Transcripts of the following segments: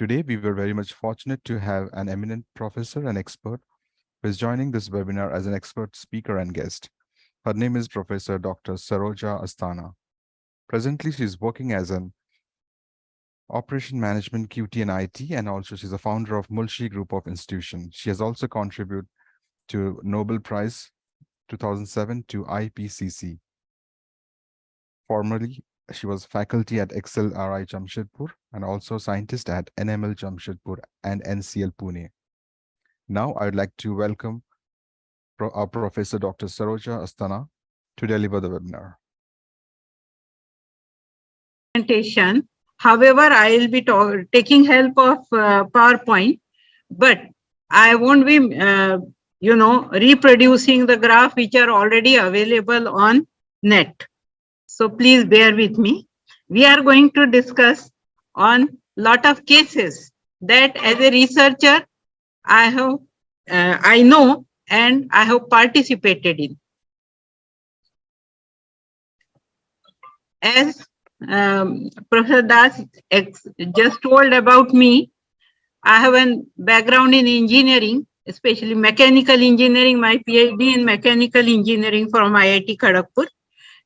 Today, we were very much fortunate to have an eminent professor and expert who is joining this webinar as an expert speaker and guest. Her name is Professor Dr. Saroja Asthana. Presently, she is working as an Operation Management QT and IT, and also she's a founder of Mulshi Group of Institutions. She has also contributed to Nobel Prize 2007 to IPCC. Formerly, she was faculty at XLRI Jamshedpur and also scientist at NML Jamshedpur and NCL Pune. Now, I would like to welcome our Professor Dr. Saroja Asthana to deliver the webinar. Presentation. However, I will be taking help of PowerPoint, but I won't be, reproducing the graph which are already available on net. So please bear with me. We are going to discuss on lot of cases that as a researcher I know and I have participated in. As Professor Das just told about me, I have a background in engineering, especially mechanical engineering, my Ph.D. in mechanical engineering from IIT Kharagpur.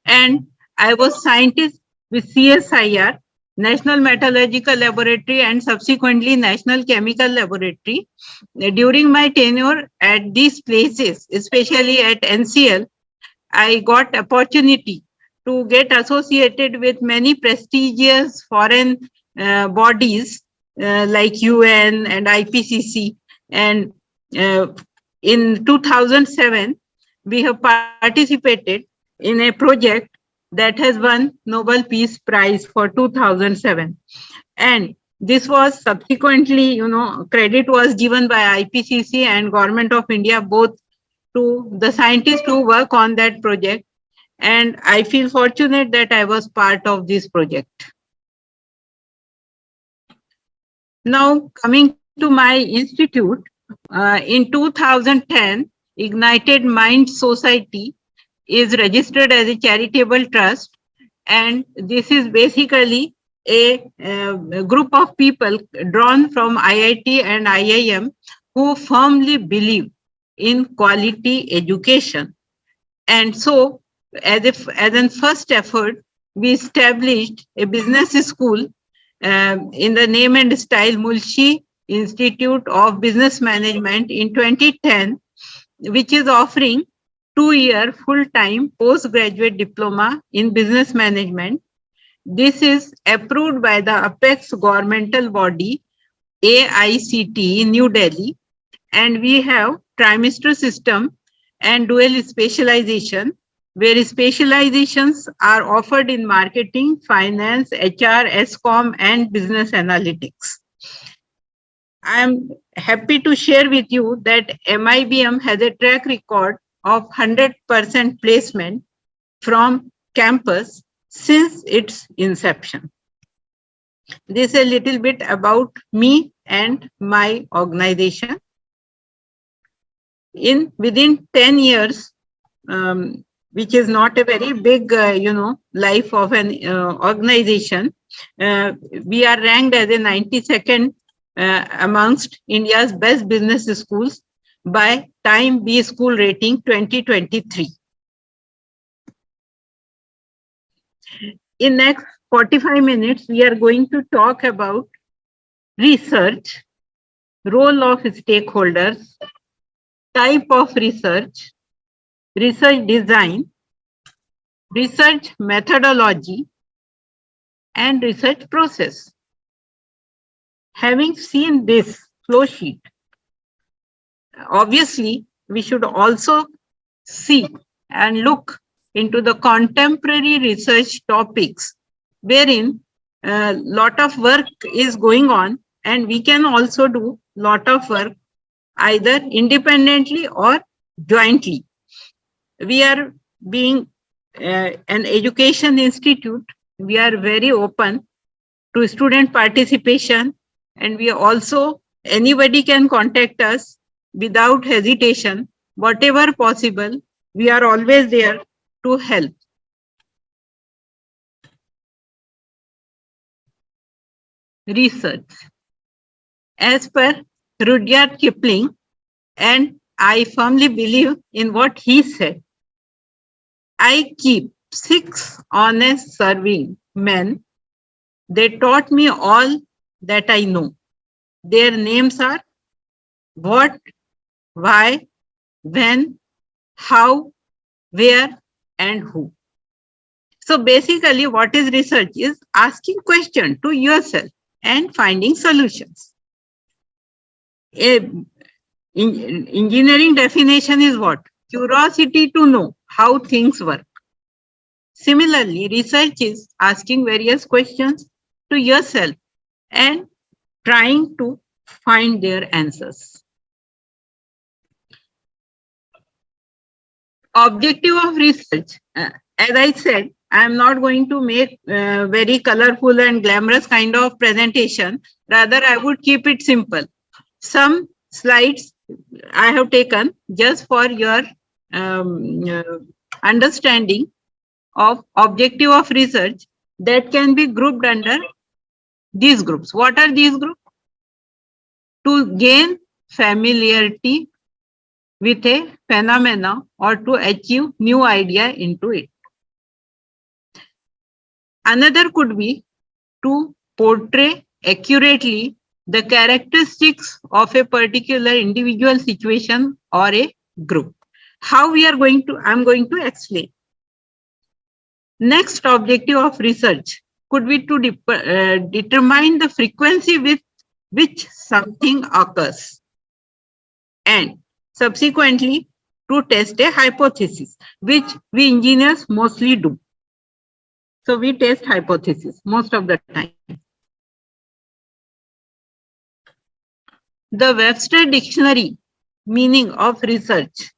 And I was scientist with CSIR, National Metallurgical Laboratory, and subsequently National Chemical Laboratory. During my tenure at these places, especially at NCL, I got opportunity to get associated with many prestigious foreign bodies like UN and IPCC. And in 2007, we have participated in a project that has won Nobel Peace Prize for 2007. And this was subsequently, credit was given by IPCC and Government of India, both to the scientists who work on that project. And I feel fortunate that I was part of this project. Now, coming to my institute, in 2010, Ignited Minds Society is registered as a charitable trust. And this is basically a group of people drawn from IIT and IIM who firmly believe in quality education. And so, as a first effort, we established a business school in the name and style Mulshi Institute of Business Management in 2010, which is offering 2-year full-time postgraduate diploma in business management. This is approved by the apex governmental body AICT New Delhi, and we have trimester system and dual specialization, where specializations are offered in marketing, finance, HR, ESCOM, and business analytics. I am happy to share with you that MIBM has a track record of 100% placement from campus since its inception. This is a little bit about me and my organization. Within 10 years, which is not a very big, life of an organization, we are ranked as a 92nd amongst India's best business schools by Time B School Rating 2023. In next 45 minutes, we are going to talk about research, role of stakeholders, type of research, research design, research methodology, and research process. Having seen this flow sheet, obviously, we should also see and look into the contemporary research topics, wherein a lot of work is going on, and we can also do a lot of work either independently or jointly. We are being an education institute. We are very open to student participation, and we also, anybody can contact us without hesitation. Whatever possible, we are always there to help. Research. As per Rudyard Kipling, and I firmly believe in what he said, I keep 6 honest serving men. They taught me all that I know. Their names are what, why, when, how, where, and who. So basically, what is research is asking questions to yourself and finding solutions. Engineering definition is what? Curiosity to know how things work. Similarly, research is asking various questions to yourself and trying to find their answers. Objective of research, as I said, I am not going to make very colorful and glamorous kind of presentation. Rather, I would keep it simple. Some slides I have taken just for your understanding of objective of research that can be grouped under these groups. What are these groups? To gain familiarity with a phenomena or to achieve new idea into it. Another could be to portray accurately the characteristics of a particular individual situation or a group. How we are going to, I'm going to explain. Next objective of research could be to determine the frequency with which something occurs, and subsequently to test a hypothesis, which we engineers mostly do. So we test hypothesis most of the time. The Webster Dictionary meaning of research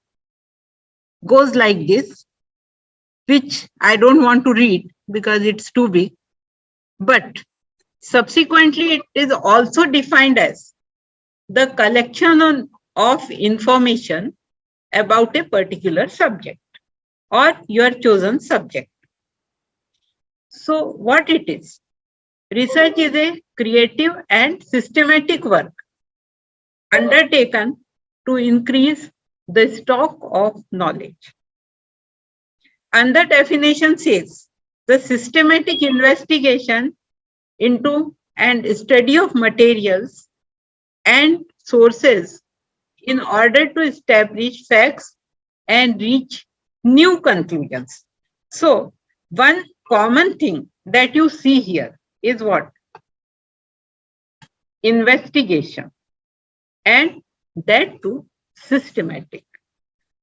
goes like this, which I don't want to read because it's too big. But subsequently, it is also defined as the collection of information about a particular subject or your chosen subject. So what it is? Research is a creative and systematic work undertaken to increase the stock of knowledge. And the definition says the systematic investigation into and study of materials and sources in order to establish facts and reach new conclusions. So, one common thing that you see here is what? Investigation, and that too systematic.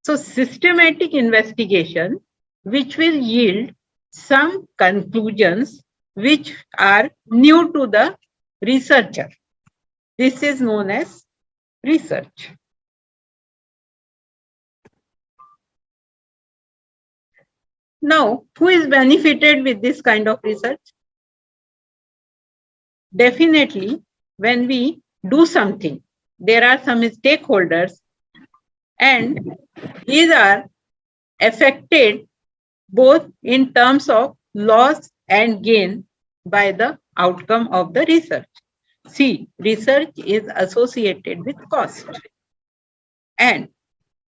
So, systematic investigation which will yield some conclusions which are new to the researcher. This is known as research. Now, who is benefited with this kind of research? Definitely, when we do something, there are some stakeholders, and these are affected both in terms of loss and gain by the outcome of the research. See, research is associated with cost, and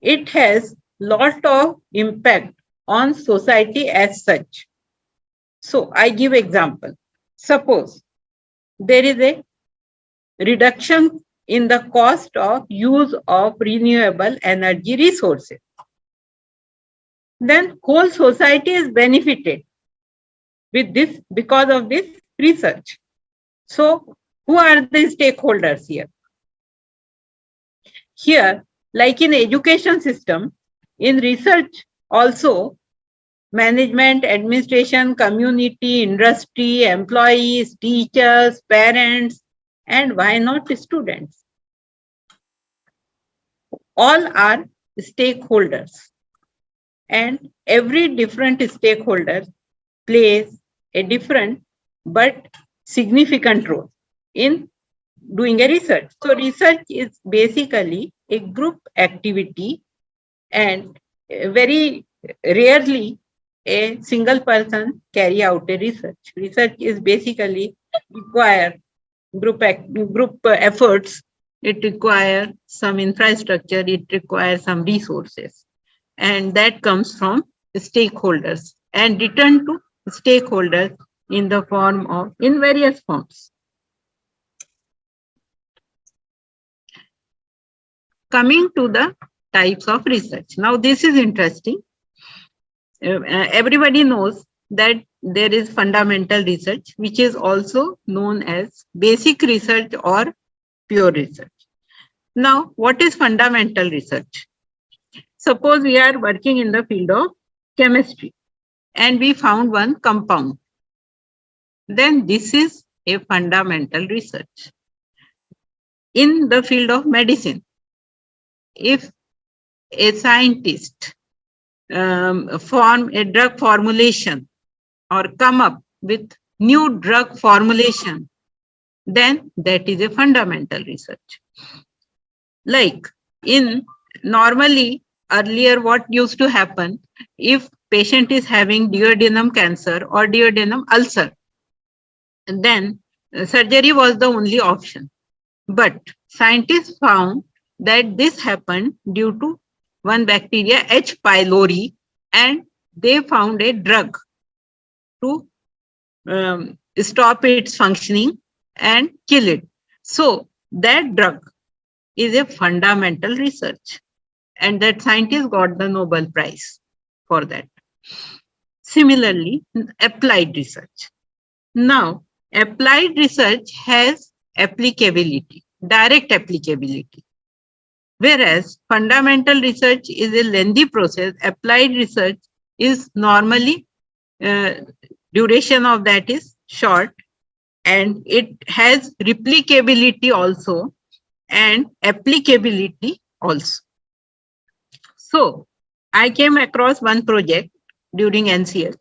it has lot of impact on society as such. So I give example. Suppose there is a reduction in the cost of use of renewable energy resources. Then whole society is benefited with this because of this research. So who are the stakeholders here? Here, like in education system, in research also, management, administration, community, industry, employees, teachers, parents, and why not students? All are stakeholders, and every different stakeholder plays a different but significant role in doing a research. So research is basically a group activity, and very rarely a single person carry out a research. Research is basically required group efforts, it requires some infrastructure, it requires some resources, and that comes from stakeholders and return to stakeholders in the form of in various forms. Coming to the types of research. Now this is interesting. Everybody knows that there is fundamental research, which is also known as basic research or pure research. Now, what is fundamental research? Suppose we are working in the field of chemistry and we found one compound. Then this is a fundamental research. In the field of medicine, if a scientist form a drug formulation or come up with new drug formulation, then that is a fundamental research. Like in normally earlier what used to happen, if patient is having duodenum cancer or duodenum ulcer, then surgery was the only option. But scientists found that this happened due to one bacteria H. pylori, and they found a drug to stop its functioning and kill it. So that drug is a fundamental research, and that scientist got the Nobel Prize for that. Similarly, applied research. Now, applied research has applicability, direct applicability. Whereas fundamental research is a lengthy process, applied research is normally, duration of that is short, and it has replicability also and applicability also. So I came across one project during NCL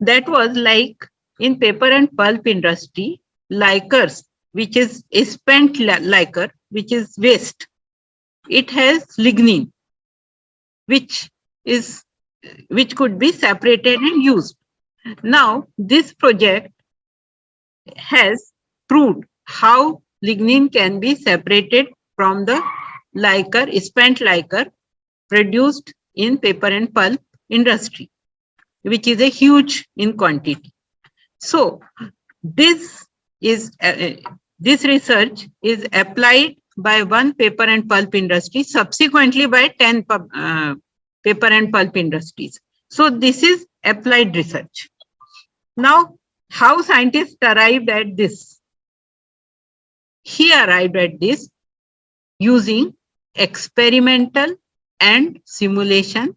that was like in paper and pulp industry, lacquers, which is a spent lacquer, which is waste. It has lignin, which could be separated and used. Now, this project has proved how lignin can be separated from the lacquer, spent lacquer produced in paper and pulp industry, which is a huge in quantity. So this research is applied by one paper and pulp industry, subsequently by 10 paper and pulp industries. So this is applied research. Now, how scientists arrived at this? He arrived at this using experimental and simulation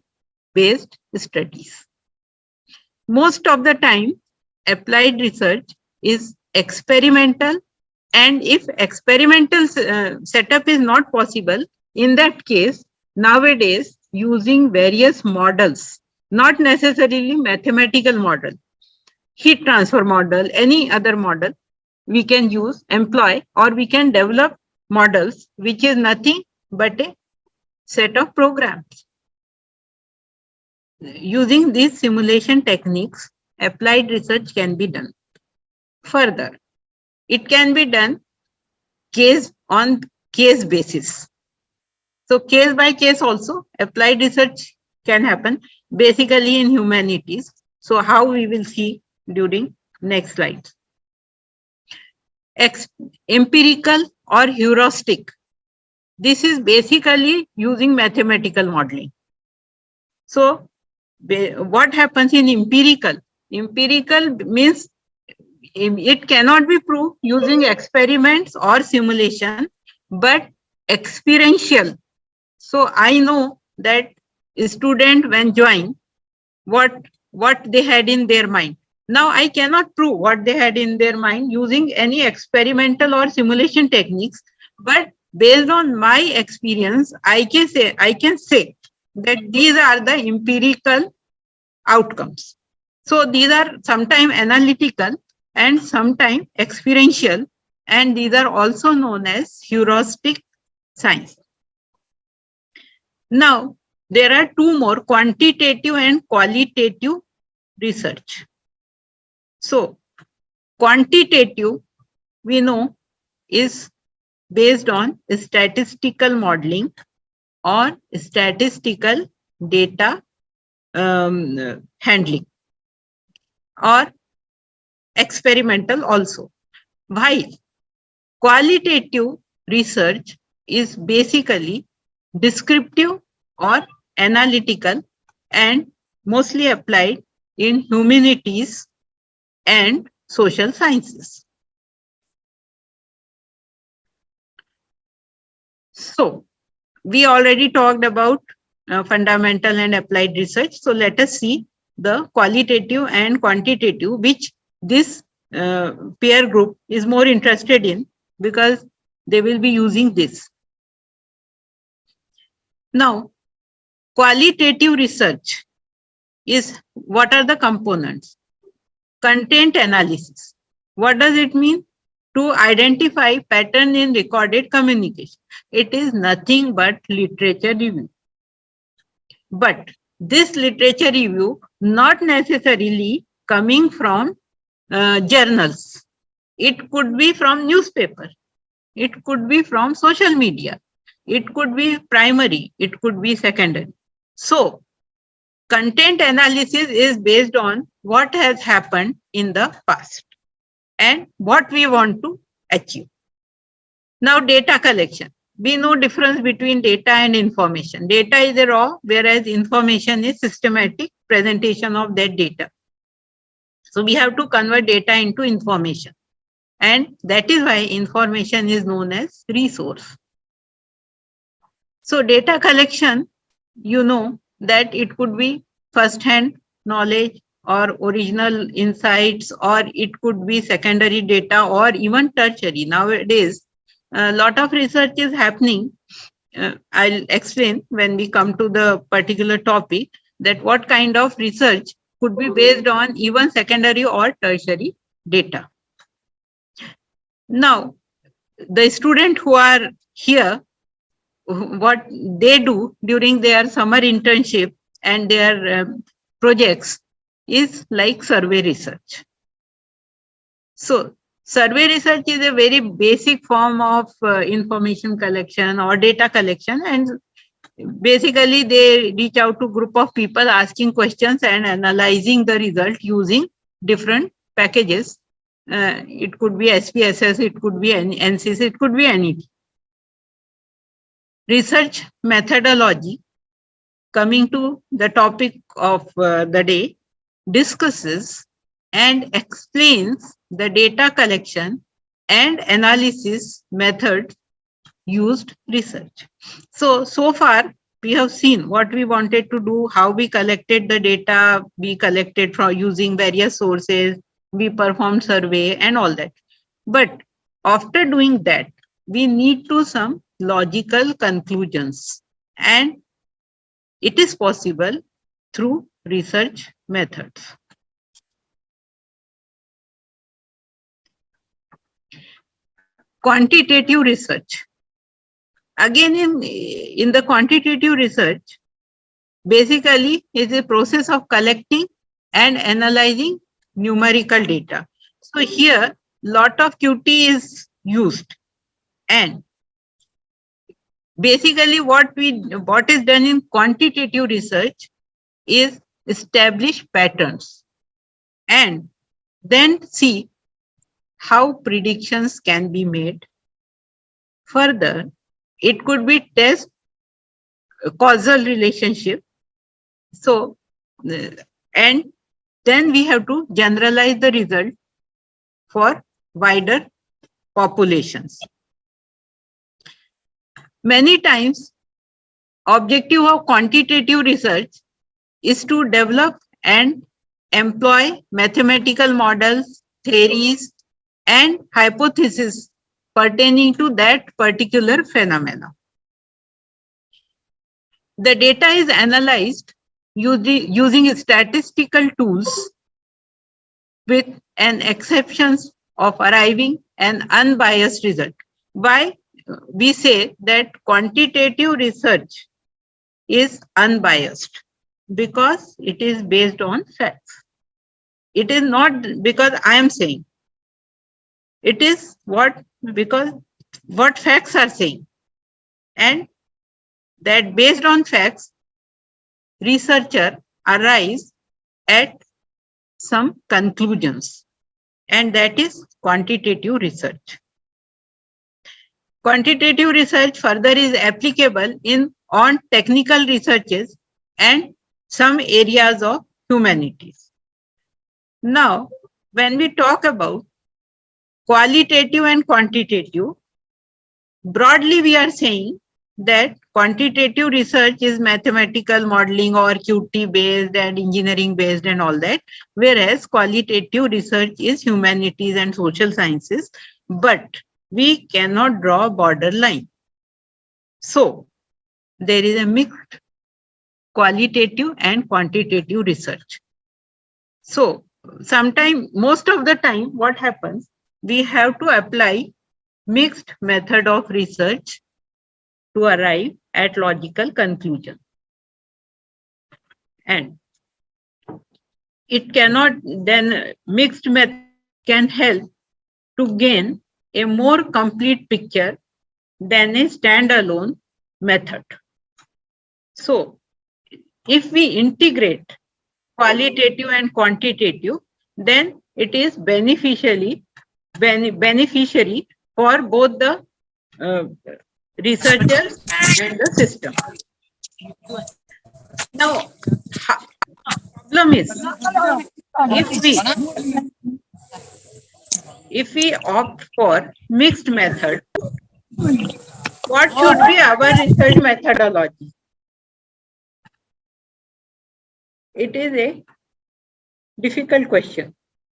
based studies. Most of the time, applied research is experimental, and if experimental setup is not possible, in that case, nowadays using various models, not necessarily mathematical model, heat transfer model, any other model, we can use, employ, or we can develop models, which is nothing but a set of programs. Using these simulation techniques, applied research can be done. Further, it can be done case on case basis. So case by case also, applied research can happen basically in humanities. So how we will see during next slide. Empirical or heuristic. This is basically using mathematical modeling. So what happens in empirical? Empirical means it cannot be proved using experiments or simulation, but experiential. So I know that a student when join, what they had in their mind. Now I cannot prove what they had in their mind using any experimental or simulation techniques, but based on my experience, I can say that these are the empirical outcomes. So these are sometimes analytical and sometimes experiential, and these are also known as heuristic science. Now, there are two more, quantitative and qualitative research. So, quantitative, we know is based on statistical modeling or statistical data handling or experimental also. While qualitative research is basically descriptive or analytical and mostly applied in humanities and social sciences. So, we already talked about fundamental and applied research. So, let us see the qualitative and quantitative, which this peer group is more interested in because they will be using this. Now, qualitative research is what are the components? Content analysis. What does it mean? To identify pattern in recorded communication. It is nothing but literature review. But this literature review not necessarily coming from journals. It could be from newspaper. It could be from social media. It could be primary. It could be secondary. So content analysis is based on what has happened in the past and what we want to achieve. Now, data collection. We know difference between data and information. Data is a raw, whereas information is systematic presentation of that data. So we have to convert data into information. And that is why information is known as resource. So data collection, you know that it could be first-hand knowledge or original insights, or it could be secondary data or even tertiary. Nowadays, a lot of research is happening. I'll explain when we come to the particular topic that what kind of research could be based on even secondary or tertiary data. Now, the students who are here, what they do during their summer internship and their projects is like survey research. So survey research is a very basic form of information collection or data collection, and basically they reach out to group of people asking questions and analyzing the result using different packages. It could be SPSS, it could be NCC, it could be anything. Research methodology, coming to the topic of the day, discusses and explains the data collection and analysis methods used research. So far we have seen what we wanted to do, how we collected the data, we collected from using various sources, we performed survey and all that. But after doing that, we need to some logical conclusions, and it is possible through research methods. Quantitative research. Again, in the quantitative research, basically is a process of collecting and analyzing numerical data. So here, lot of QT is used, and basically what is done in quantitative research is establish patterns and then see how predictions can be made. Further, it could be test causal relationship. So, and then we have to generalize the result for wider populations. Many times, objective of quantitative research is to develop and employ mathematical models, theories, and hypotheses pertaining to that particular phenomena. The data is analyzed using statistical tools with an exception of arriving an unbiased result. Why we say that quantitative research is unbiased? Because it is based on facts. It is not because I am saying. It is because what facts are saying, and that based on facts, researcher arrives at some conclusions, and that is quantitative research. Quantitative research further is applicable in on technical researches and some areas of humanities. Now, when we talk about qualitative and quantitative, broadly we are saying that quantitative research is mathematical modeling or QT based and engineering based and all that, whereas qualitative research is humanities and social sciences, but we cannot draw a borderline. So there is a mixed qualitative and quantitative research. So most of the time, what happens, we have to apply mixed method of research to arrive at logical conclusion. And it cannot, then mixed method can help to gain a more complete picture than a standalone method. So if we integrate qualitative and quantitative, then it is beneficiary for both the researchers and the system. Now, problem is, if we opt for mixed method, what should be our research methodology? It is a difficult question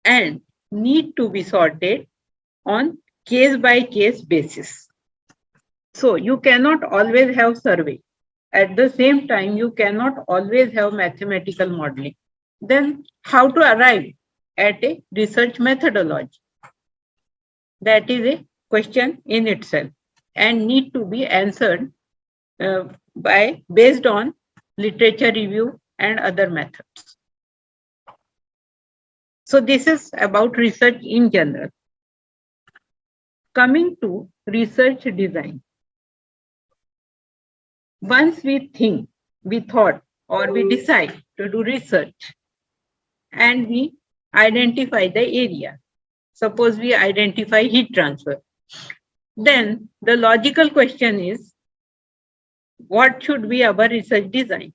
and need to be sorted on case by case basis. So you cannot always have survey. At the same time, you cannot always have mathematical modeling. Then how to arrive at a research methodology? That is a question in itself and need to be answered based on literature review and other methods. So this is about research in general. Coming to research design. Once we thought, or we decide to do research and we identify the area. Suppose we identify heat transfer. Then the logical question is, what should be our research design?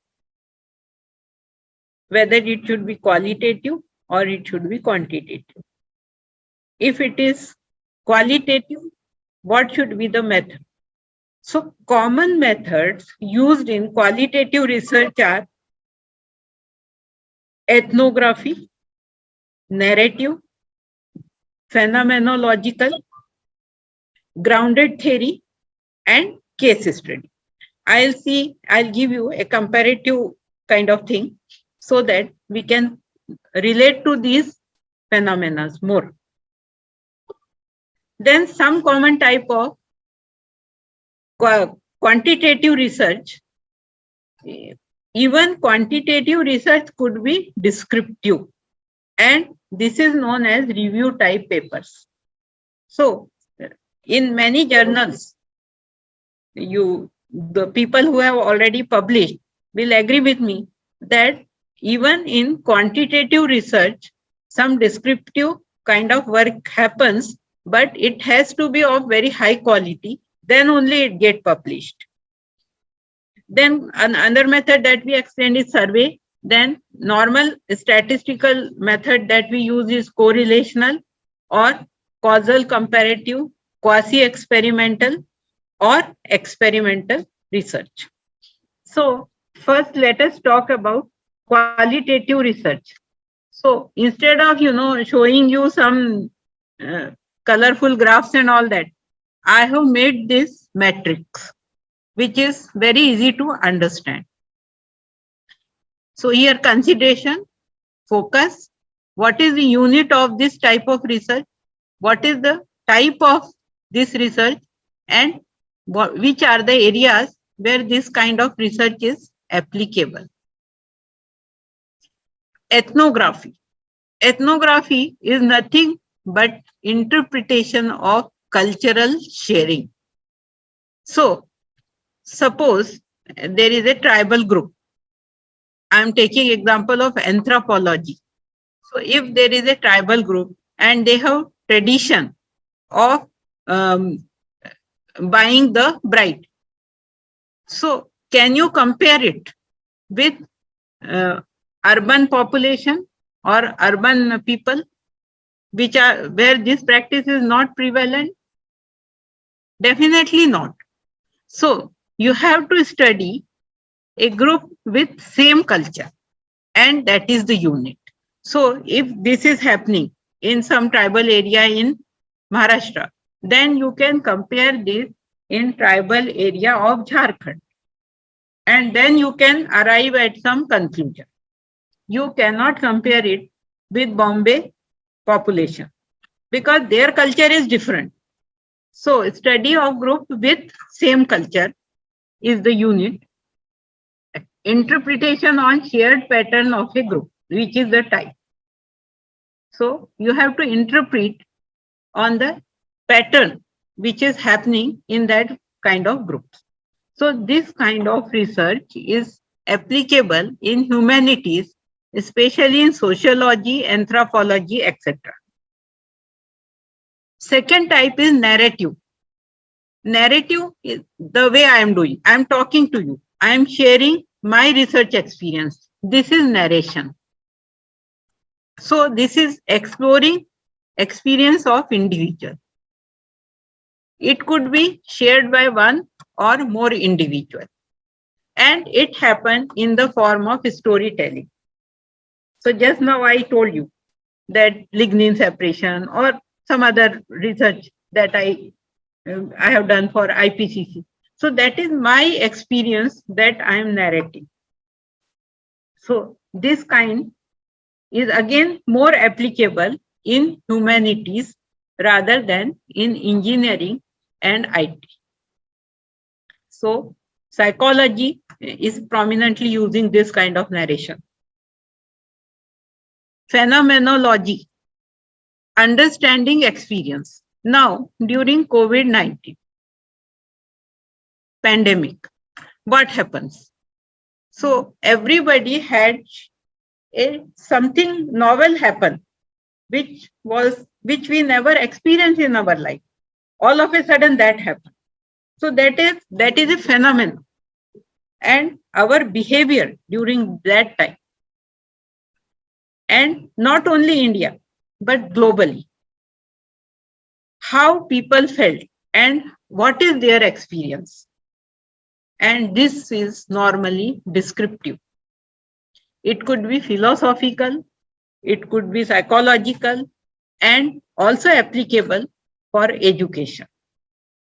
Whether it should be qualitative or it should be quantitative. If it is qualitative, what should be the method? So common methods used in qualitative research are ethnography, narrative, phenomenological, grounded theory, and case study. I'll give you a comparative kind of thing so that we can relate to these phenomena more. Then some common type of quantitative research. Even quantitative research could be descriptive, and this is known as review type papers. So in many journals, the people who have already published will agree with me that even in quantitative research, some descriptive kind of work happens, but it has to be of very high quality, then only it gets published. Then another method that we extend is survey. Then normal statistical method that we use is correlational or causal comparative, quasi-experimental or experimental research. So first let us talk about qualitative research. So instead of showing you some colorful graphs and all that, I have made this matrix, which is very easy to understand. So here consideration, focus, what is the unit of this type of research, what is the type of this research, and which are the areas where this kind of research is applicable. Ethnography. Ethnography is nothing but interpretation of cultural sharing. So, suppose there is a tribal group. I am taking example of anthropology. So, if there is a tribal group and they have tradition of um, buying the bride, so can you compare it with urban population or urban people, which are where this practice is not prevalent? Definitely not. So you have to study a group with same culture, and that is the unit. So if this is happening in some tribal area in Maharashtra, then you can compare this in tribal area of Jharkhand, and then you can arrive at some conclusion. You cannot compare it with Bombay population because their culture is different. So study of group with same culture is the unit. Interpretation on shared pattern of a group, which is the type. So you have to interpret on the pattern which is happening in that kind of groups. So this kind of research is applicable in humanities, especially in sociology, anthropology, etc. Second type is narrative. Narrative is the way I am doing. I am talking to you. I am sharing my research experience. This is narration. So this is exploring experience of individual. It could be shared by one or more individual. And it happened in the form of storytelling. So just now I told you that lignin separation or some other research that I have done for IPCC. So that is my experience that I am narrating. So this kind is again more applicable in humanities rather than in engineering and IT. So psychology is prominently using this kind of narration. Phenomenology, understanding experience. Now, during COVID-19 pandemic, what happens? So everybody had something novel happen, which we never experienced in our life. All of a sudden that happened. So that is a phenomenon, and our behavior during that time, and not only India but globally, how people felt and what is their experience, and this is normally descriptive. It could be philosophical, it could be psychological, and also applicable for education.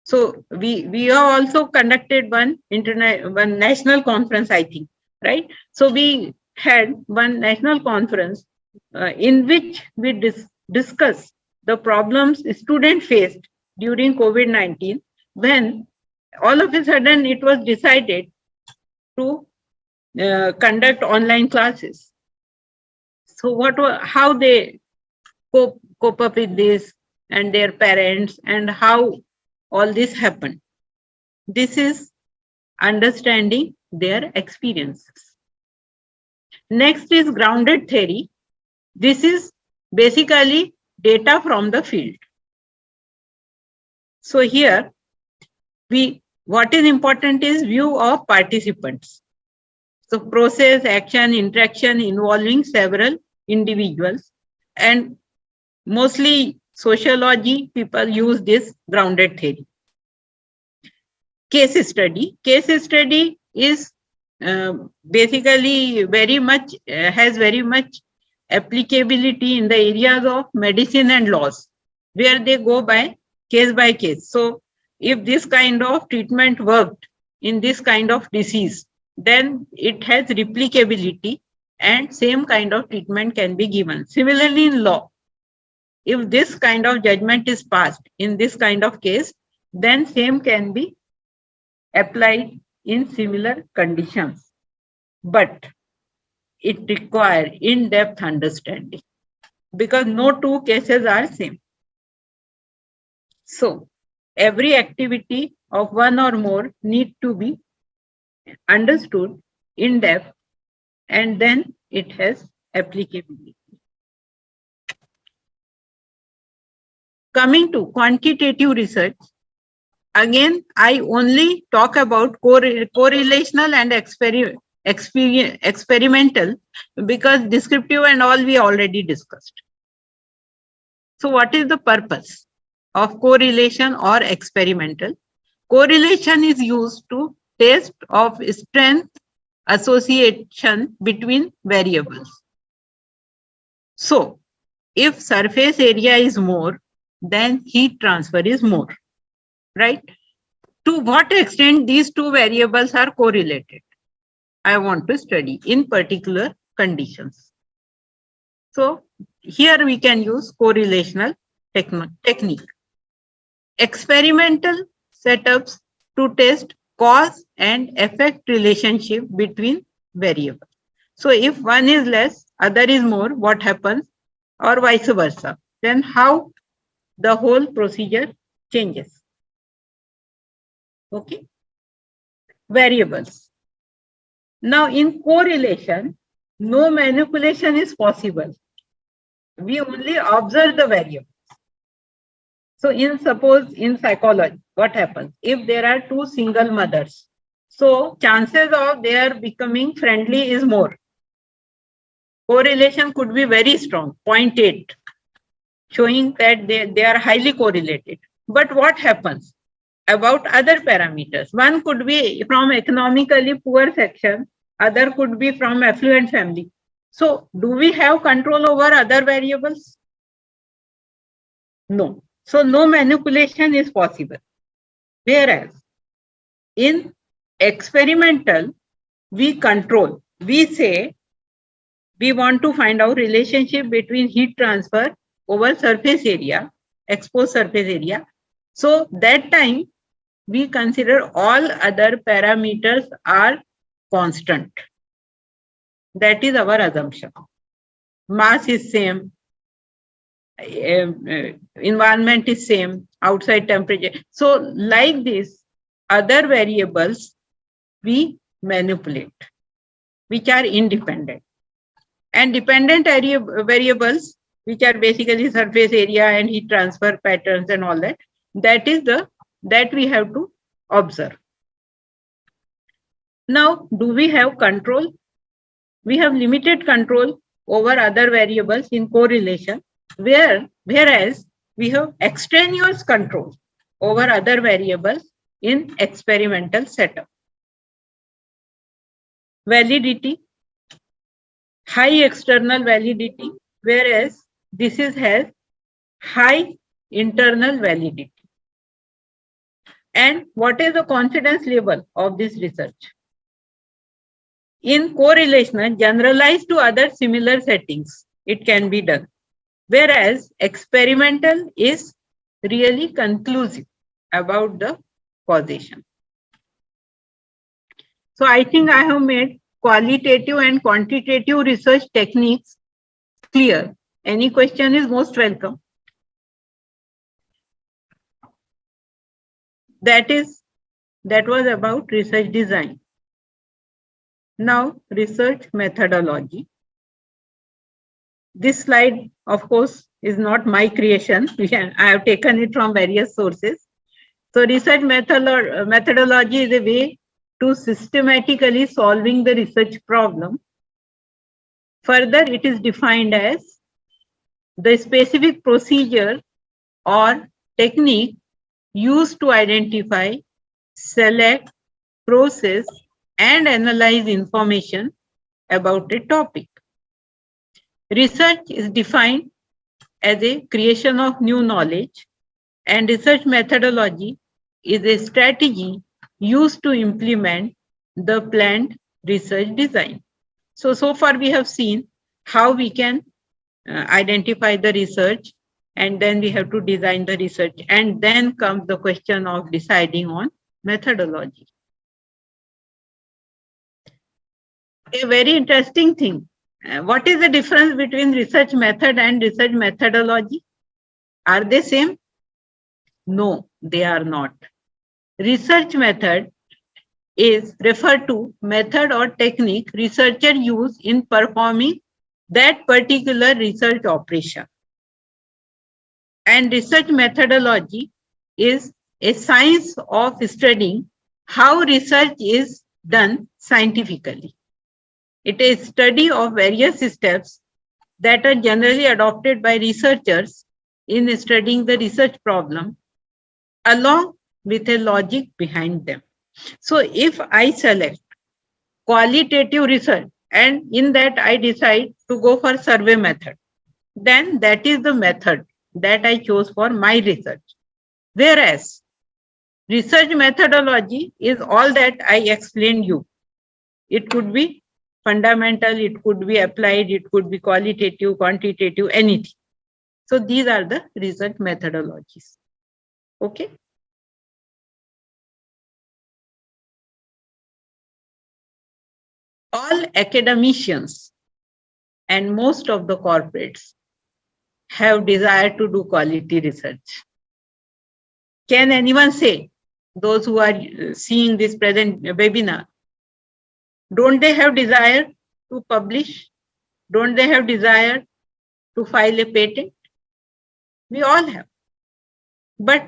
So we have also conducted one national conference, I think, right? So we had one national conference in which we discuss the problems students faced during COVID-19, when all of a sudden it was decided to conduct online classes. So how they cope up with this, and their parents, and how all this happened. This is understanding their experiences. Next is grounded theory. This is basically data from the field. So here, what is important is view of participants. So process, action, interaction involving several individuals, and mostly sociology people use this grounded theory. Case study is basically has very much applicability in the areas of medicine and laws, where they go by case. So if this kind of treatment worked in this kind of disease, then it has replicability and same kind of treatment can be given. Similarly in law, if this kind of judgment is passed in this kind of case, then same can be applied in similar conditions, but it requires in-depth understanding. because no two cases are same. So every activity of one or more need to be understood in depth, and then it has applicability. Coming to quantitative research, again, I only talk about correlational and experimental, because descriptive and all we already discussed. So what is the purpose of correlation or experimental? Correlation is used to test of strength association between variables. So if surface area is more, then heat transfer is more, right? To what extent these two variables are correlated, I want to study in particular conditions. So here we can use correlational technique. Experimental setups to test cause and effect relationship between variables. So if one is less, other is more, what happens? Or vice versa. Then how the whole procedure changes. Okay. Variables. Now in correlation, no manipulation is possible. We only observe the variable. So suppose in psychology, what happens? If there are two single mothers, so chances of their becoming friendly is more. Correlation could be very strong, 0.8, showing that they are highly correlated. But what happens about other parameters? One could be from economically poor section, other could be from affluent family. So do we have control over other variables? No. So no manipulation is possible. Whereas in experimental, we control. We say we want to find out relationship between heat transfer over surface area, exposed surface area. So that time we consider all other parameters are constant. That is our assumption. Mass is same, environment is same, outside temperature. So like this, other variables we manipulate, which are independent. And dependent variables, which are basically surface area and heat transfer patterns and all that, that we have to observe. Now, do we have control? We have limited control over other variables in correlation, whereas we have extraneous control over other variables in experimental setup. Validity, high external validity, whereas this has high internal validity. And what is the confidence level of this research? In correlation, generalized to other similar settings, it can be done. Whereas experimental is really conclusive about the causation. So I think I have made qualitative and quantitative research techniques clear. Any question is most welcome. That was about research design. Now, research methodology. This slide, of course, is not my creation. I have taken it from various sources. So research methodology is a way to systematically solving the research problem. Further, it is defined as the specific procedure or technique used to identify, select, process, and analyze information about a topic. Research is defined as a creation of new knowledge, and research methodology is a strategy used to implement the planned research design. So far we have seen how we can identify the research, and then we have to design the research, and then comes the question of deciding on methodology. A very interesting thing What is the difference between research method and research methodology? Are they same? No, they are not. Research method is referred to method or technique researcher use in performing that particular research operation. And research methodology is a science of studying how research is done scientifically. It is study of various steps that are generally adopted by researchers in studying the research problem along with a logic behind them. So if I select qualitative research and in that I decide to go for survey method, then that is the method that I chose for my research. Whereas research methodology is all that I explained you. It could be fundamental, it could be applied, it could be qualitative, quantitative, anything. So these are the research methodologies. Okay. All academicians and most of the corporates have desire to do quality research. Can anyone say, those who are seeing this present webinar, don't they have desire to publish? Don't they have desire to file a patent? We all have. But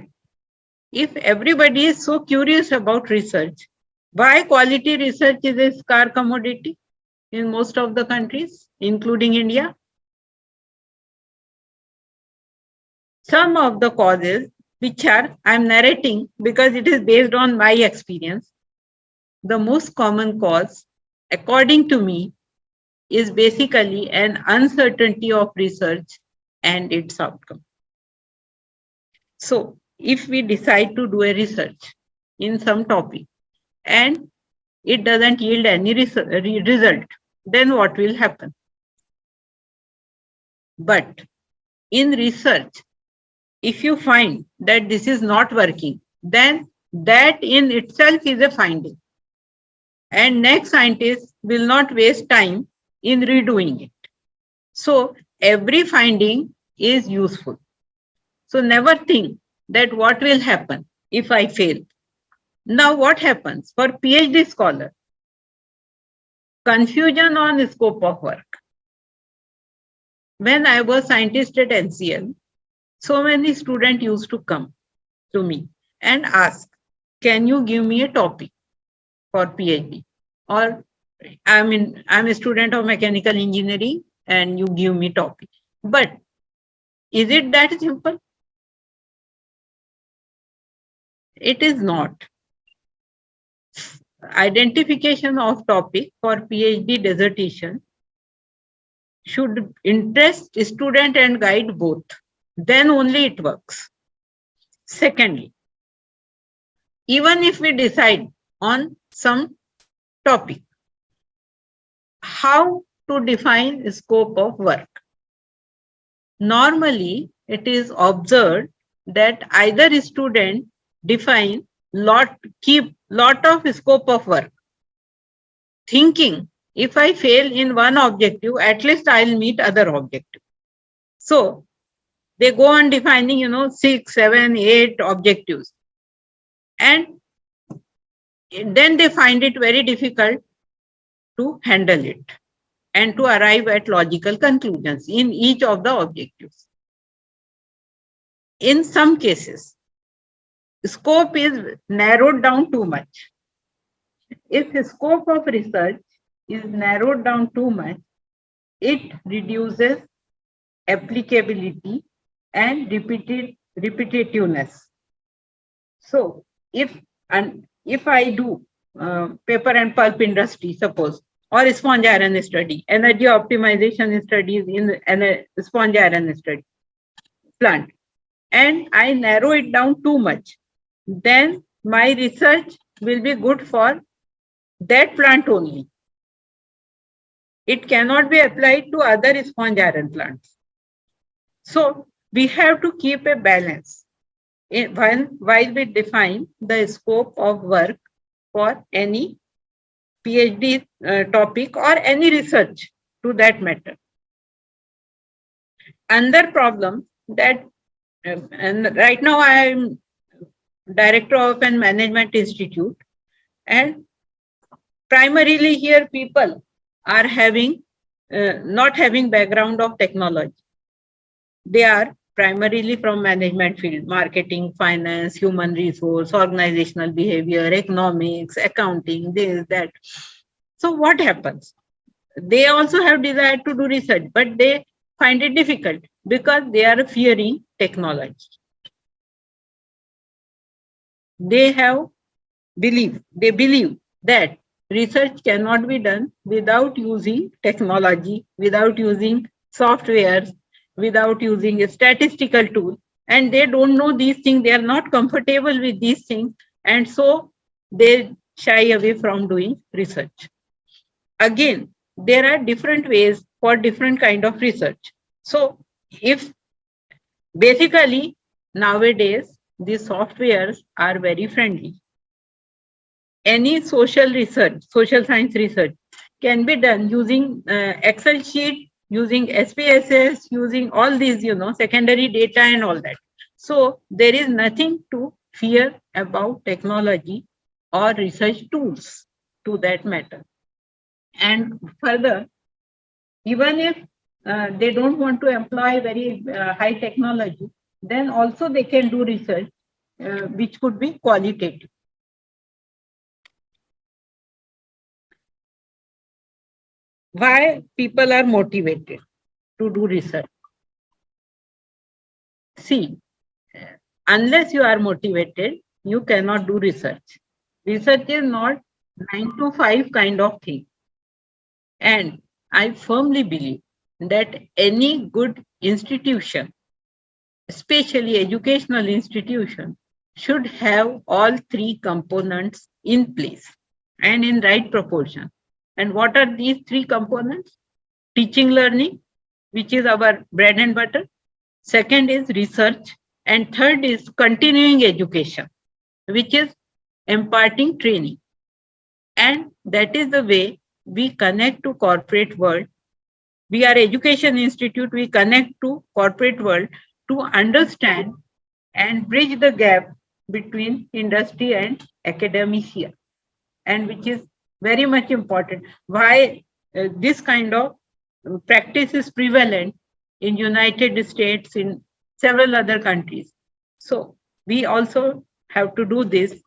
if everybody is so curious about research, why quality research is a scarce commodity in most of the countries, including India? Some of the causes, which are I'm narrating because it is based on my experience, the most common cause, according to me, is basically an uncertainty of research and its outcome. So if we decide to do a research in some topic and it doesn't yield any result, then what will happen? But in research, if you find that this is not working, then that in itself is a finding. And next scientist will not waste time in redoing it. So every finding is useful. So never think that what will happen if I fail. Now what happens for PhD scholar? Confusion on scope of work. When I was scientist at NCL, so many students used to come to me and ask, can you give me a topic for PhD? Or I'm a student of mechanical engineering and you give me topic. But is it that simple? It is not. Identification of topic for PhD dissertation should interest student and guide both. Then only it works. Secondly, even if we decide on some topic, how to define scope of work? Normally, it is observed that either student define keep lot of scope of work, thinking if I fail in one objective, at least I'll meet other objective. So they go on defining, 6, 7, 8 objectives. And then they find it very difficult to handle it and to arrive at logical conclusions in each of the objectives. In some cases, scope is narrowed down too much. If the scope of research is narrowed down too much, it reduces applicability and repetitiveness. So if I do paper and pulp industry, suppose, or sponge iron study, energy optimization studies in a sponge iron study plant, and I narrow it down too much, then my research will be good for that plant only. It cannot be applied to other sponge iron plants. So we have to keep a balance while we define the scope of work for any PhD topic or any research. to that matter. Another problem that, and right now I am director of an management institute, and primarily here people are having not having background of technology. They are primarily from management field, marketing, finance, human resource, organizational behavior, economics, accounting, this, that. So what happens? They also have desire to do research, but they find it difficult because they are fearing technology. They believe that research cannot be done without using technology, without using softwares, without using a statistical tool. And they don't know these things. They are not comfortable with these things. And so they shy away from doing research. Again, there are different ways for different kind of research. So if basically nowadays these softwares are very friendly. Any social research, social science research can be done using Excel sheet, using SPSS, using all these, secondary data and all that. So there is nothing to fear about technology or research tools to that matter. And further, even if they don't want to employ very high technology, then also they can do research which could be qualitative. Why people are motivated to do research? See, unless you are motivated, you cannot do research. Research is not 9 to 5 kind of thing. And I firmly believe that any good institution, especially educational institution, should have all three components in place and in right proportion. And what are these three components? Teaching learning, which is our bread and butter. Second is research. And third is continuing education, which is imparting training. And that is the way we connect to corporate world. We are education institute, we connect to corporate world to understand and bridge the gap between industry and academia, and which is very much important. Why this kind of practice is prevalent in United States, in several other countries. So we also have to do this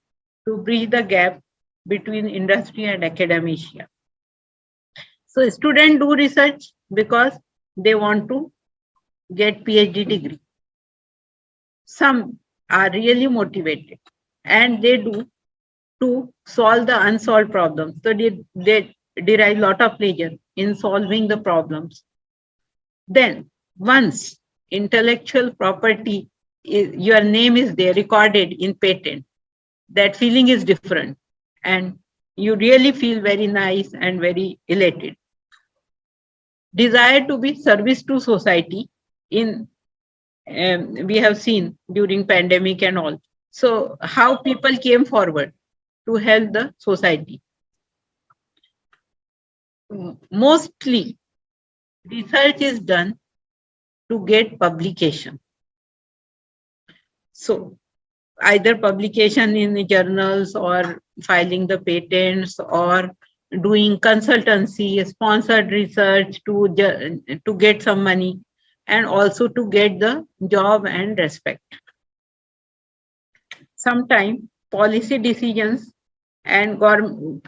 to bridge the gap between industry and academia. So students do research because they want to get PhD degree. Some are really motivated and they do to solve the unsolved problems. So they derive a lot of pleasure in solving the problems. Then once intellectual property, your name is there recorded in patent, that feeling is different and you really feel very nice and very elated. Desire to be service to society in we have seen during pandemic and all. So how people came forward to help the society. Mostly research is done to get publication. So either publication in journals or filing the patents or doing consultancy, sponsored research to get some money and also to get the job and respect. Sometimes policy decisions and government,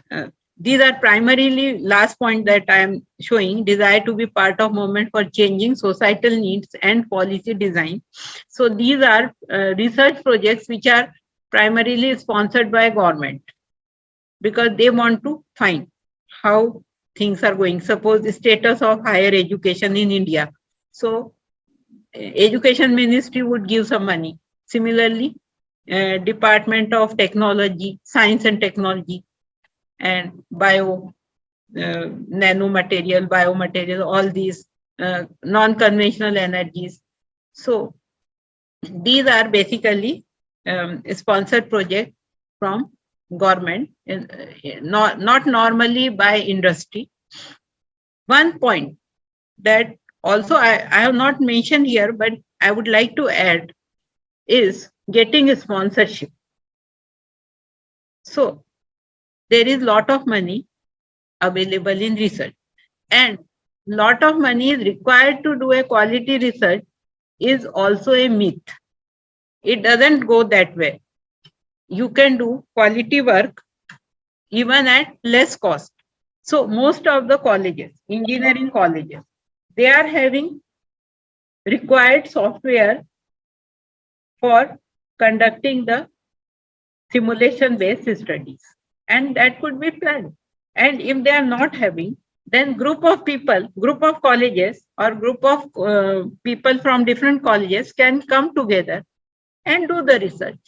these are primarily last point that I am showing, desire to be part of movement for changing societal needs and policy design. So these are research projects which are primarily sponsored by government because they want to find how things are going. Suppose the status of higher education in India. So education ministry would give some money. Similarly, Department of Technology, Science and Technology, and nanomaterial, biomaterial, all these non-conventional energies. So these are basically sponsored projects from government, not normally by industry. One point that also I have not mentioned here, but I would like to add is getting a sponsorship. So there is lot of money available in research, and lot of money is required to do a quality research is also a myth. It doesn't go that way. You can do quality work even at less cost. So most of the colleges, engineering colleges, they are having required software for conducting the simulation based studies, and that could be planned. And if they are not having, then group of people, group of colleges, or group of people from different colleges can come together and do the research.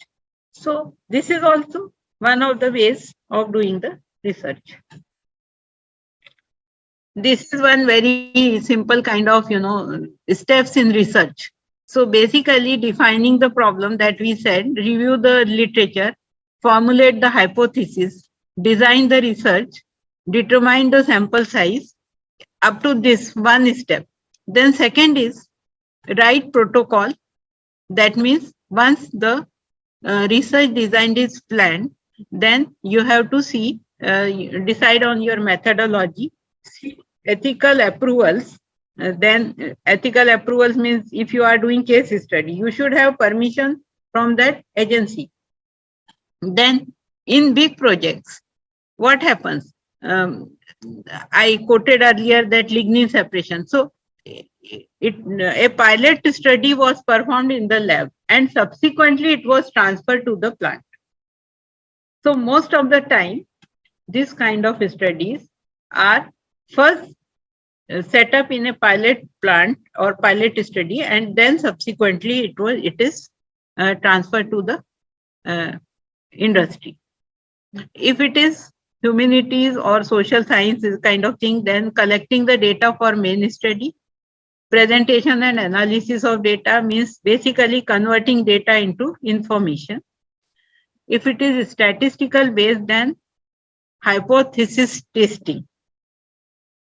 So this is also one of the ways of doing the research. This is one very simple kind of, steps in research. So basically defining the problem that we said, review the literature, formulate the hypothesis, design the research, determine the sample size, up to this one step. Then second is write protocol. That means once the research design is planned, then you have to see, decide on your methodology, ethical approvals. Then ethical approvals means if you are doing case study, you should have permission from that agency. Then in big projects, what happens? I quoted earlier that lignin separation. So a pilot study was performed in the lab and subsequently it was transferred to the plant. So most of the time, this kind of studies are first set up in a pilot plant or pilot study, and then subsequently it is transferred to the industry. If it is humanities or social sciences kind of thing, then collecting the data for main study, presentation and analysis of data means basically converting data into information. If it is statistical based, then hypothesis testing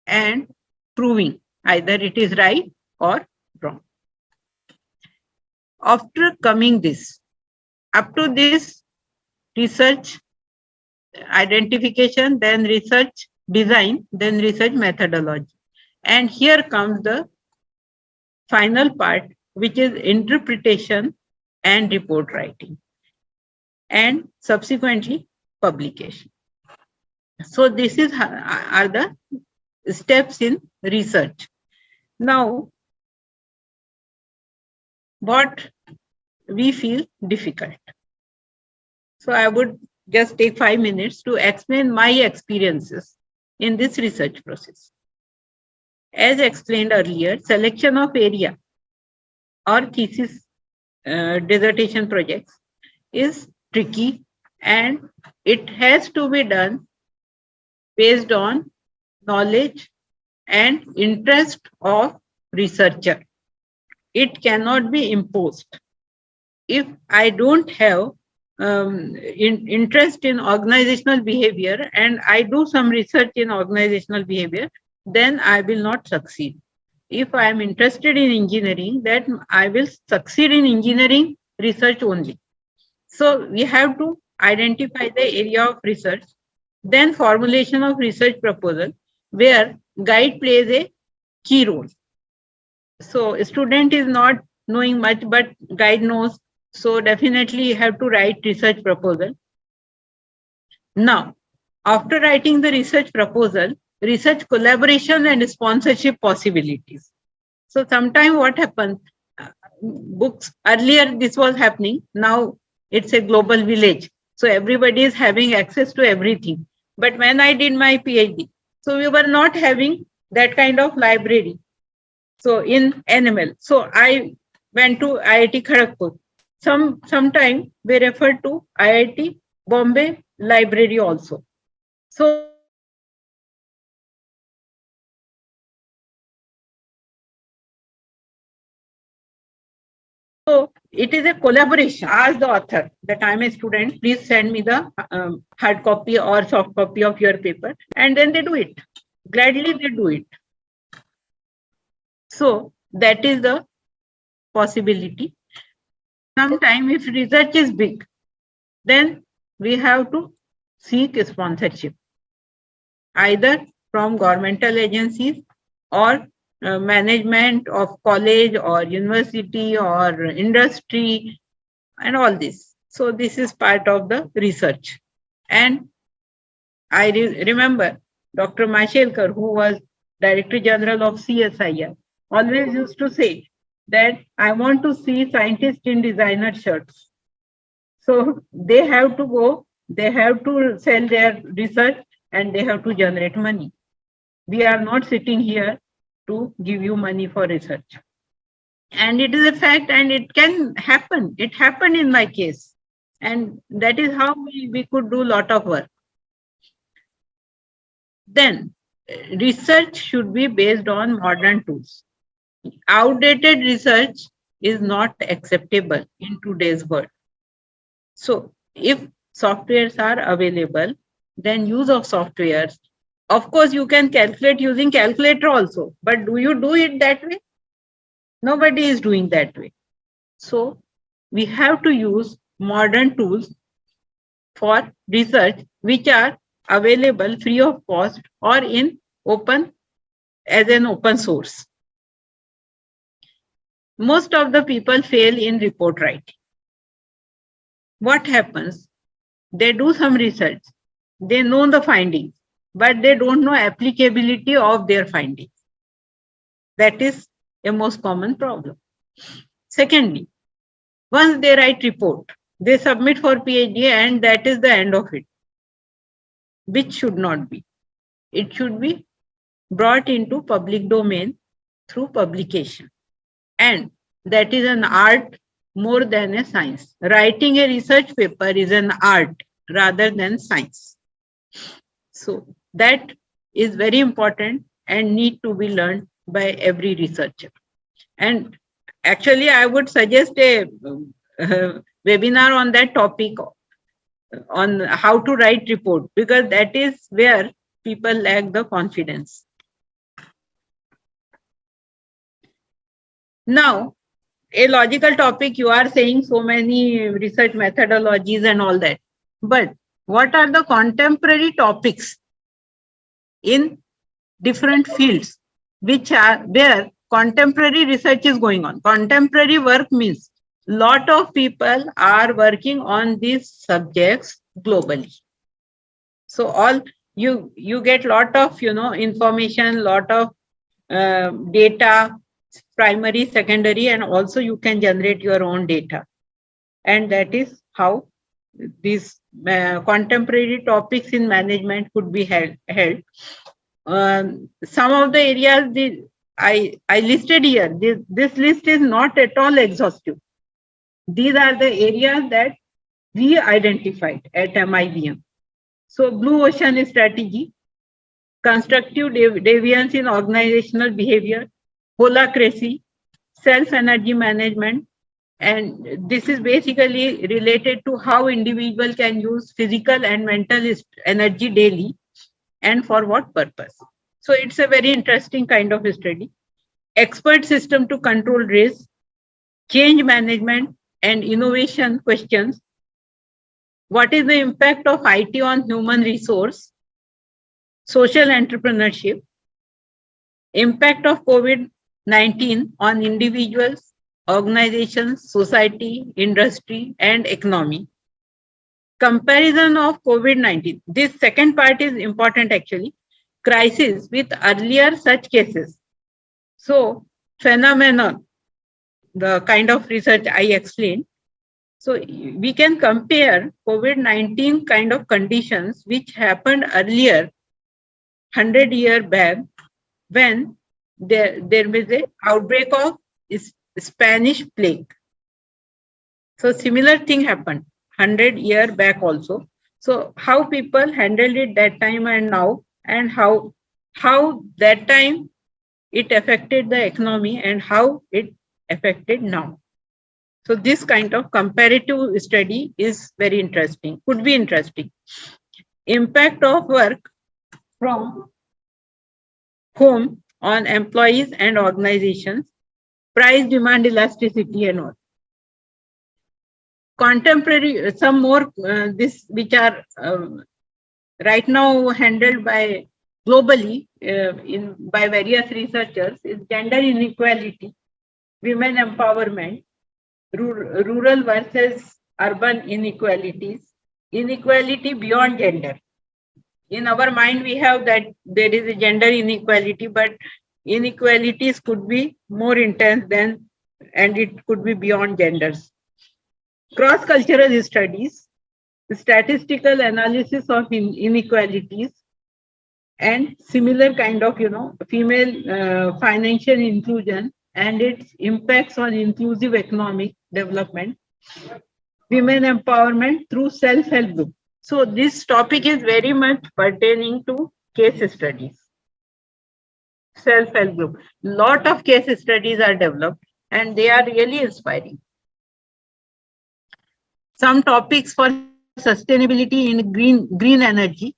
and proving either it is right or wrong. After coming this, up to this research identification, then research design, then research methodology. And here comes the final part, which is interpretation and report writing, and subsequently publication. So this is are the steps in research. Now, what we feel difficult. So I would just take 5 minutes to explain my experiences in this research process. As explained earlier, selection of area or thesis dissertation projects is tricky, and it has to be done based on knowledge and interest of researcher. It cannot be imposed. If I don't have interest in organizational behavior and I do some research in organizational behavior, then I will not succeed. If I am interested in engineering, then I will succeed in engineering research only. So we have to identify the area of research, then formulation of research proposal, where guide plays a key role. So a student is not knowing much, but guide knows. So definitely you have to write research proposal. Now, after writing the research proposal, research collaboration and sponsorship possibilities. So sometimes what happens, books, earlier this was happening, now it's a global village. So everybody is having access to everything. But when I did my PhD, so we were not having that kind of library. So in NML, so I went to IIT Kharagpur. Sometime we referred to IIT Bombay library also. So it is a collaboration. Ask the author that I'm a student, please send me the hard copy or soft copy of your paper. And then they do it. Gladly they do it. So that is the possibility. Sometime if research is big, then we have to seek sponsorship, either from governmental agencies or management of college or university or industry and all this. So this is part of the research. And I remember Dr. Mashelkar, who was Director General of CSIR, always used to say that I want to see scientists in designer shirts. So they have to go, they have to sell their research and they have to generate money. We are not sitting here to give you money for research. And it is a fact and it can happen. It happened in my case. And that is how we could do a lot of work. Then research should be based on modern tools. Outdated research is not acceptable in today's world. So if softwares are available, then use of softwares. Of course, you can calculate using calculator also, but do you do it that way? Nobody is doing that way. So we have to use modern tools for research which are available free of cost or in open as an open source. Most of the people fail in report writing. What happens? They do some research, they know the findings, but they don't know applicability of their findings. That is a most common problem. Secondly, once they write report, they submit for PhD and that is the end of it, which should not be. It should be brought into public domain through publication. And that is an art more than a science. Writing a research paper is an art rather than science. So that is very important and need to be learned by every researcher. And actually, I would suggest a webinar on that topic, on how to write report, because that is where people lack the confidence. Now, a logical topic, you are saying so many research methodologies and all that. But what are the contemporary topics in different fields which are where contemporary research is going on? Contemporary work means lot of people are working on these subjects globally. So all you get lot of information, lot of data, primary, secondary, and also you can generate your own data. And that is how these contemporary topics in management could be held. Some of the areas I listed here, this list is not at all exhaustive. These are the areas that we identified at MIBM. So blue ocean strategy, constructive deviance in organizational behavior, holacracy, self-energy management, and this is basically related to how individual can use physical and mental energy daily and for what purpose. So it's a very interesting kind of study. Expert system to control risk, change management and innovation questions. What is the impact of IT on human resource, social entrepreneurship, impact of COVID-19 on individuals, organizations, society, industry, and economy. Comparison of COVID-19. This second part is important actually. Crisis with earlier such cases. So phenomenon, the kind of research I explained. So we can compare COVID-19 kind of conditions which happened earlier, 100 years back, when there was an outbreak of Spanish plague. So similar thing happened 100 years back also. So how people handled it that time and now, and how that time it affected the economy and how it affected now. So this kind of comparative study is very interesting, could be interesting. Impact of work from home on employees and organizations, price demand elasticity and all. Contemporary, some more this which are right now handled by globally by various researchers is gender inequality, women empowerment, rural versus urban inequalities, inequality beyond gender. In our mind, we have that there is a gender inequality, but inequalities could be more intense than, and it could be beyond genders. Cross-cultural studies, statistical analysis of inequalities, and similar kind of, female financial inclusion and its impacts on inclusive economic development, women empowerment through self-help group. So this topic is very much pertaining to case studies. Self-help group. Lot of case studies are developed and they are really inspiring. Some topics for sustainability in green energy.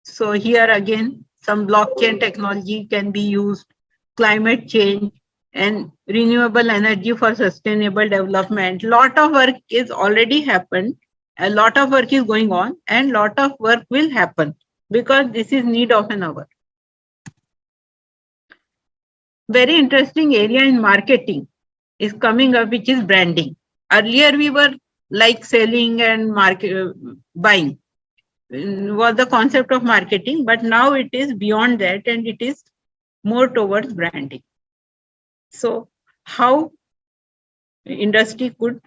So here again, some blockchain technology can be used, climate change and renewable energy for sustainable development. Lot of work is already happened. A lot of work is going on and lot of work will happen because this is need of an hour. Very interesting area in marketing is coming up, which is branding. Earlier we were like selling and buying was the concept of marketing, but now it is beyond that and it is more towards branding. So how industry could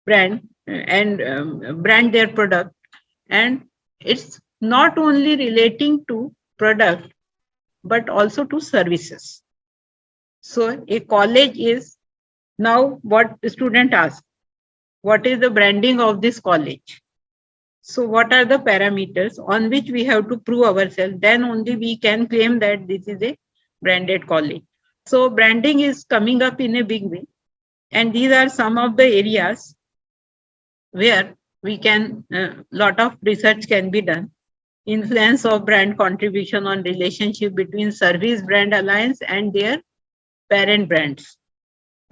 brand and brand their product, and it's not only relating to product but also to services. So a college is now what the student asks, what is the branding of this college? So what are the parameters on which we have to prove ourselves? Then only we can claim that this is a branded college. So branding is coming up in a big way. And these are some of the areas where we can, lot of research can be done. Influence of brand contribution on relationship between service brand alliance and their parent brands.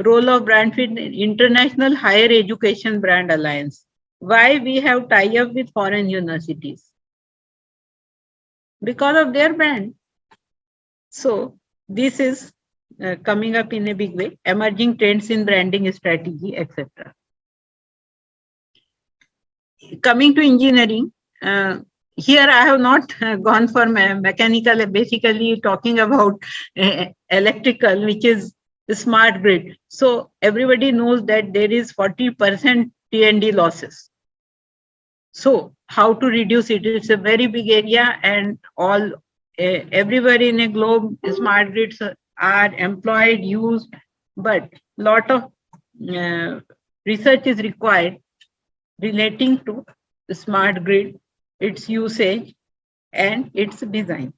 Role of brand fit international higher education brand alliance. Why we have tie-up with foreign universities? Because of their brand. So this is coming up in a big way. Emerging trends in branding strategy, etc. Coming to engineering, here I have not gone for mechanical, basically talking about electrical, which is the smart grid. So everybody knows that there is 40% T&D losses. So how to reduce it? It's a very big area, and all everywhere in a globe, smart grids are employed, used, but lot of research is required relating to the smart grid, its usage, and its design.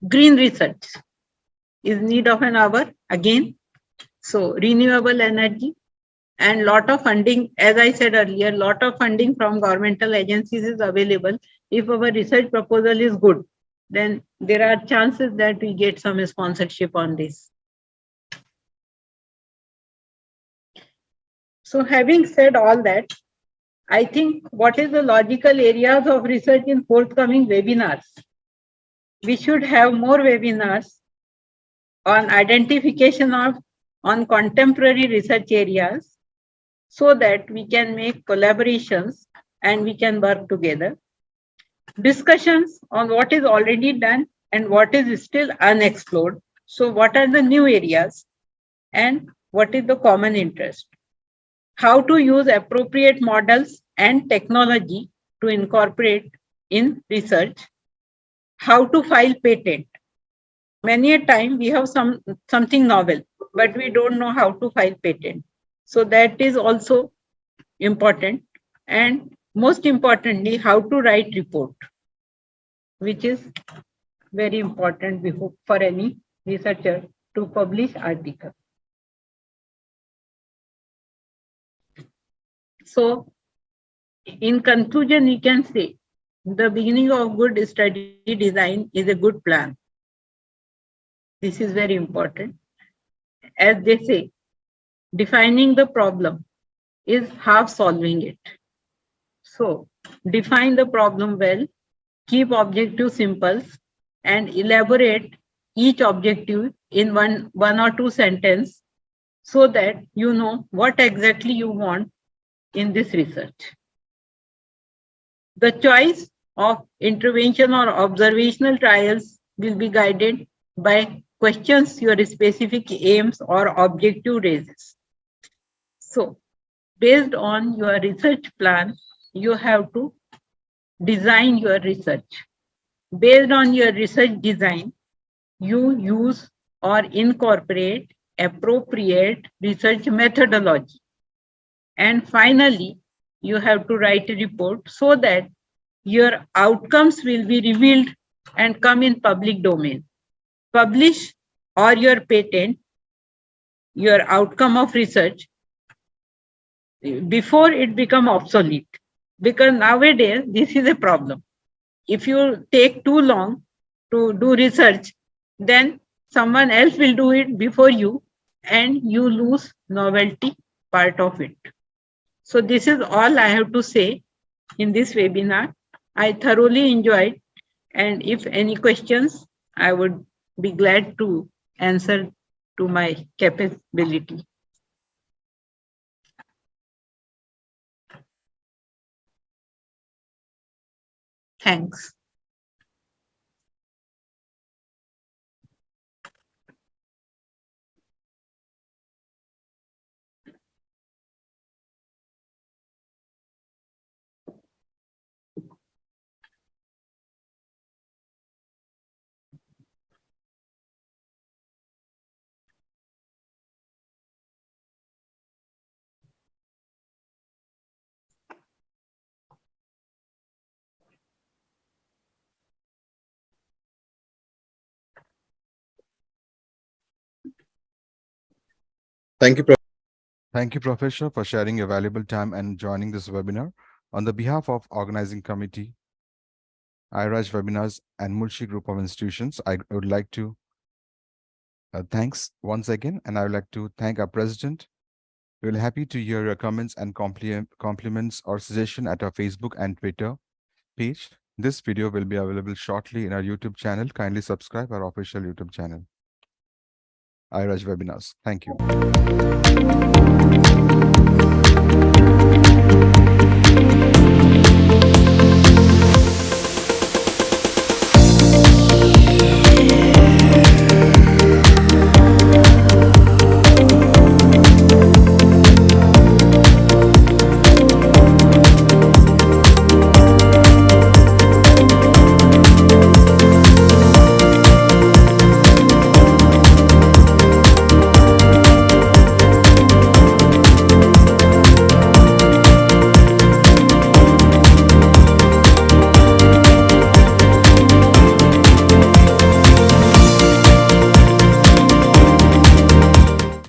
Green research is need of an hour again. So renewable energy and lot of funding, as I said earlier, lot of funding from governmental agencies is available. If our research proposal is good, then there are chances that we get some sponsorship on this. So having said all that, I think what is the logical areas of research in forthcoming webinars? We should have more webinars on identification of on contemporary research areas so that we can make collaborations and we can work together. Discussions on what is already done and what is still unexplored. So what are the new areas and what is the common interest? How to use appropriate models and technology to incorporate in research. How to file patent. Many a time we have something novel, but we don't know how to file patent. So that is also important. And most importantly, how to write report, which is very important for any researcher to publish article. So in conclusion, we can say the beginning of good study design is a good plan. This is very important. As they say, defining the problem is half solving it. So, define the problem well, keep objectives simple, and elaborate each objective in one or two sentences so that you know what exactly you want in this research. The choice of intervention or observational trials will be guided by questions your specific aims or objective raises. So, based on your research plan, you have to design your research. Based on your research design, you use or incorporate appropriate research methodology. And finally, you have to write a report so that your outcomes will be revealed and come in public domain. Publish or your patent, your outcome of research, before it become obsolete. Because nowadays, this is a problem. If you take too long to do research, then someone else will do it before you and you lose novelty part of it. So this is all I have to say in this webinar. I thoroughly enjoyed, and if any questions, I would be glad to answer to my capability. Thanks. Thank you, Thank you, Professor, for sharing your valuable time and joining this webinar. On the behalf of Organizing Committee, IRAJ Webinars, and Mulshi Group of Institutions, I would like to thanks once again, and I would like to thank our President. We're happy to hear your comments and compliments or suggestion at our Facebook and Twitter page. This video will be available shortly in our YouTube channel. Kindly subscribe our official YouTube channel, IRAJ Webinars. Thank you.